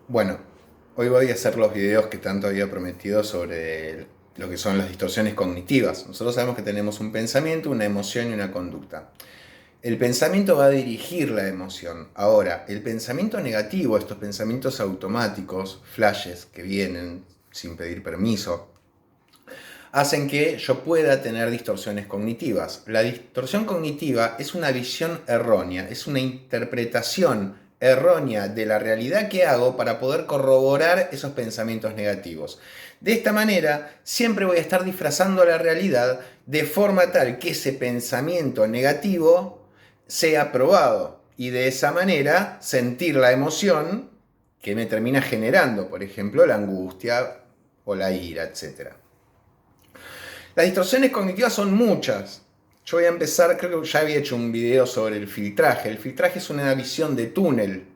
Bueno, hoy voy a hacer los videos que tanto había prometido sobre lo que son las distorsiones cognitivas. Nosotros sabemos que tenemos un pensamiento, una emoción y una conducta. El pensamiento va a dirigir la emoción. Ahora, el pensamiento negativo, estos pensamientos automáticos, flashes que vienen sin pedir permiso, hacen que yo pueda tener distorsiones cognitivas. La distorsión cognitiva es una visión errónea, es una interpretación errónea de la realidad que hago para poder corroborar esos pensamientos negativos. De esta manera, siempre voy a estar disfrazando la realidad de forma tal que ese pensamiento negativo sea probado y de esa manera sentir la emoción que me termina generando, por ejemplo, la angustia o la ira, etc. Las distorsiones cognitivas son muchas. Yo voy a empezar, creo que ya había hecho un video sobre el filtraje. El filtraje es una visión de túnel,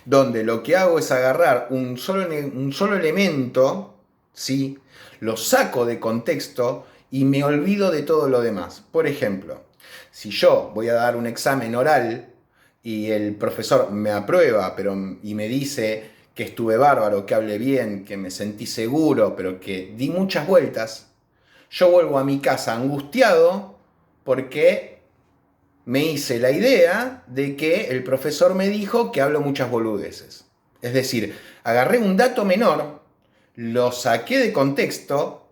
donde lo que hago es agarrar un solo elemento, ¿sí? Lo saco de contexto y me olvido de todo lo demás. Por ejemplo, si yo voy a dar un examen oral y el profesor me aprueba y me dice que estuve bárbaro, que hablé bien, que me sentí seguro, pero que di muchas vueltas, yo vuelvo a mi casa angustiado porque me hice la idea de que el profesor me dijo que hablo muchas boludeces. Es decir, agarré un dato menor, lo saqué de contexto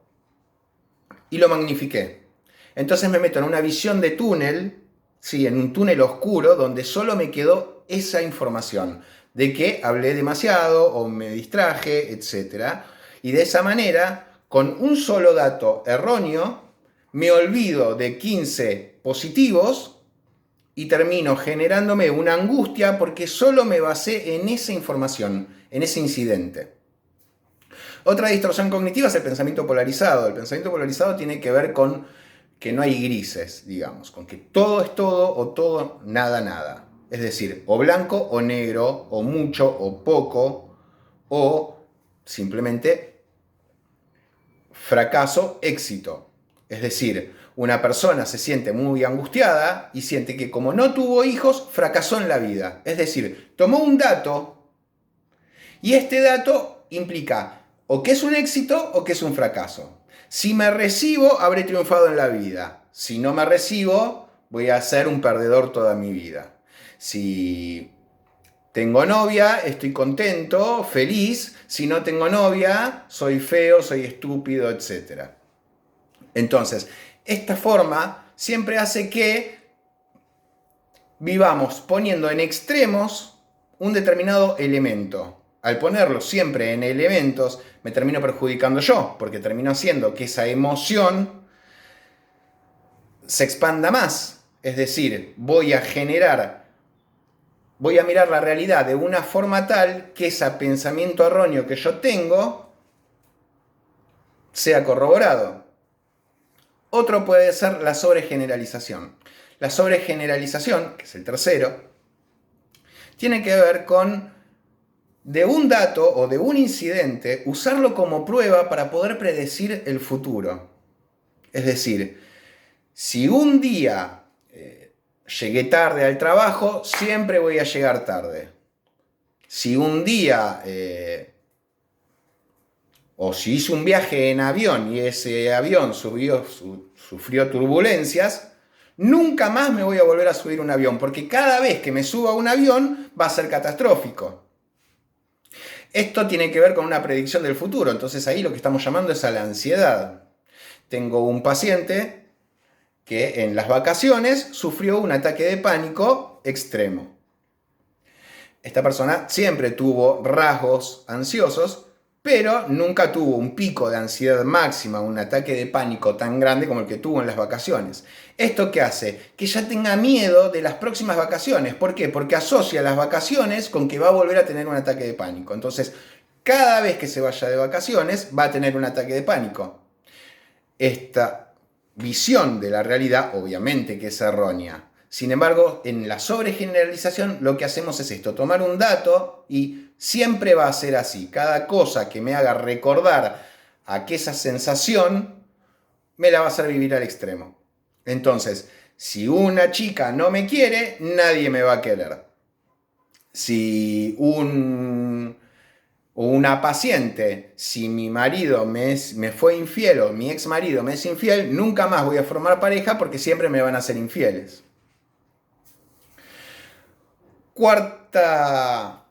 y lo magnifiqué. Entonces me meto en una visión de túnel, sí, en un túnel oscuro donde solo me quedó esa información de que hablé demasiado o me distraje, etc. Y de esa manera, con un solo dato erróneo, me olvido de 15 positivos y termino generándome una angustia porque solo me basé en esa información, en ese incidente. Otra distorsión cognitiva es el pensamiento polarizado. El pensamiento polarizado tiene que ver con que no hay grises, digamos, con que todo es todo o todo nada nada. Es decir, o blanco o negro, o mucho o poco, o simplemente fracaso, éxito. Es decir, una persona se siente muy angustiada y siente que como no tuvo hijos, fracasó en la vida. Es decir, tomó un dato y este dato implica o que es un éxito o que es un fracaso. Si me recibo, habré triunfado en la vida. Si no me recibo, voy a ser un perdedor toda mi vida. Si tengo novia, estoy contento, feliz. Si no tengo novia, soy feo, soy estúpido, etc. Entonces, esta forma siempre hace que vivamos poniendo en extremos un determinado elemento. Al ponerlo siempre en elementos, me termino perjudicando yo, porque termino haciendo que esa emoción se expanda más. Es decir, voy a mirar la realidad de una forma tal que ese pensamiento erróneo que yo tengo sea corroborado. Otro puede ser la sobregeneralización. La sobregeneralización, que es el tercero, tiene que ver con de un dato o de un incidente, usarlo como prueba para poder predecir el futuro. Es decir, si un día llegué tarde al trabajo, siempre voy a llegar tarde. Si un día o si hice un viaje en avión y ese avión sufrió turbulencias, nunca más me voy a volver a subir un avión, porque cada vez que me suba a un avión va a ser catastrófico. Esto tiene que ver con una predicción del futuro, entonces ahí lo que estamos llamando es a la ansiedad. Tengo un paciente que en las vacaciones sufrió un ataque de pánico extremo. Esta persona siempre tuvo rasgos ansiosos, pero nunca tuvo un pico de ansiedad máxima, un ataque de pánico tan grande como el que tuvo en las vacaciones. ¿Esto qué hace? Que ya tenga miedo de las próximas vacaciones. ¿Por qué? Porque asocia las vacaciones con que va a volver a tener un ataque de pánico. Entonces, cada vez que se vaya de vacaciones, va a tener un ataque de pánico. Esta visión de la realidad, obviamente que es errónea. Sin embargo, en la sobregeneralización lo que hacemos es esto, tomar un dato y siempre va a ser así. Cada cosa que me haga recordar aquella sensación, me la va a hacer vivir al extremo. Entonces, si una chica no me quiere, nadie me va a querer. Si una paciente, si mi marido me fue infiel o mi ex marido me es infiel, nunca más voy a formar pareja porque siempre me van a ser infieles. Cuarta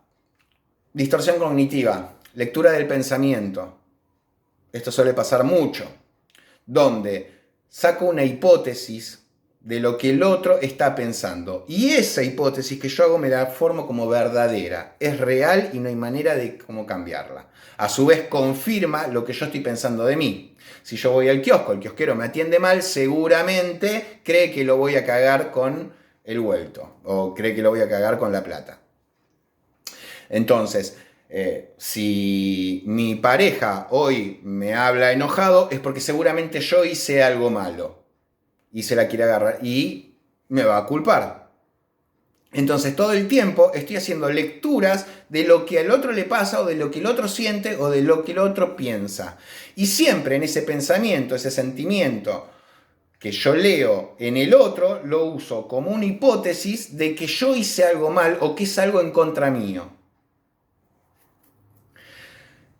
distorsión cognitiva, lectura del pensamiento. Esto suele pasar mucho, donde saco una hipótesis de lo que el otro está pensando. Y esa hipótesis que yo hago me la formo como verdadera. Es real y no hay manera de cómo cambiarla. A su vez confirma lo que yo estoy pensando de mí. Si yo voy al kiosco, el kiosquero me atiende mal, seguramente cree que lo voy a cagar con el vuelto. O cree que lo voy a cagar con la plata. Entonces, si mi pareja hoy me habla enojado, es porque seguramente yo hice algo malo. Y se la quiere agarrar y me va a culpar. Entonces todo el tiempo estoy haciendo lecturas de lo que al otro le pasa o de lo que el otro siente o de lo que el otro piensa. Y siempre en ese pensamiento, ese sentimiento que yo leo en el otro, lo uso como una hipótesis de que yo hice algo mal o que es algo en contra mío.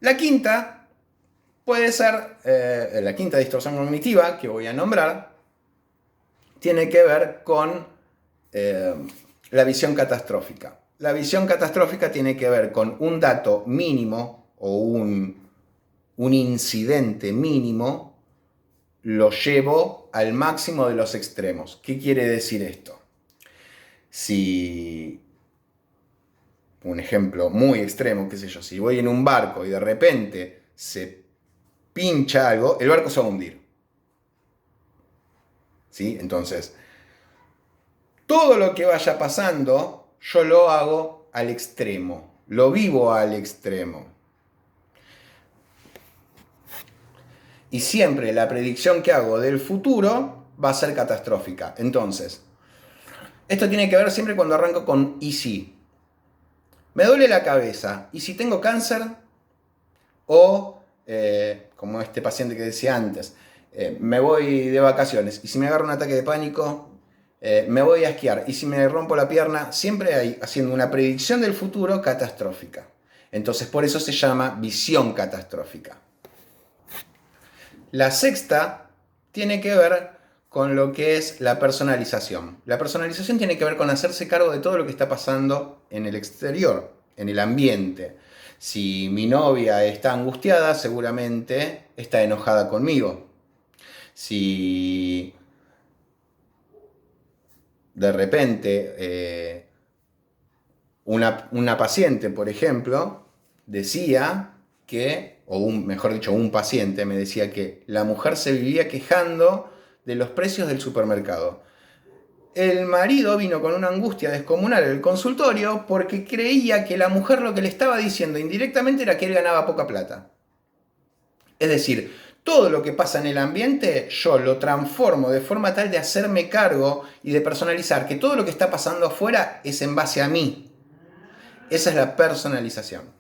La quinta puede ser, la quinta distorsión cognitiva que voy a nombrar, tiene que ver con la visión catastrófica. La visión catastrófica tiene que ver con un dato mínimo o un incidente mínimo, lo llevo al máximo de los extremos. ¿Qué quiere decir esto? Si, un ejemplo muy extremo, qué sé yo, si voy en un barco y de repente se pincha algo, el barco se va a hundir. ¿Sí? Entonces, todo lo que vaya pasando, yo lo hago al extremo, lo vivo al extremo. Y siempre la predicción que hago del futuro va a ser catastrófica. Entonces, esto tiene que ver siempre cuando arranco con ¿y si? Me duele la cabeza, ¿y si tengo cáncer? O, como este paciente que decía antes, me voy de vacaciones, ¿y si me agarro un ataque de pánico? Me voy a esquiar, ¿y si me rompo la pierna? Siempre hay haciendo una predicción del futuro catastrófica. Entonces por eso se llama visión catastrófica. La sexta tiene que ver con lo que es la personalización. La personalización tiene que ver con hacerse cargo de todo lo que está pasando en el exterior, en el ambiente. Si mi novia está angustiada, seguramente está enojada conmigo. Si de repente una paciente, por ejemplo, decía que, mejor dicho, un paciente me decía que la mujer se vivía quejando de los precios del supermercado. El marido vino con una angustia descomunal al consultorio porque creía que la mujer lo que le estaba diciendo indirectamente era que él ganaba poca plata. Es decir, todo lo que pasa en el ambiente yo lo transformo de forma tal de hacerme cargo y de personalizar que todo lo que está pasando afuera es en base a mí. Esa es la personalización.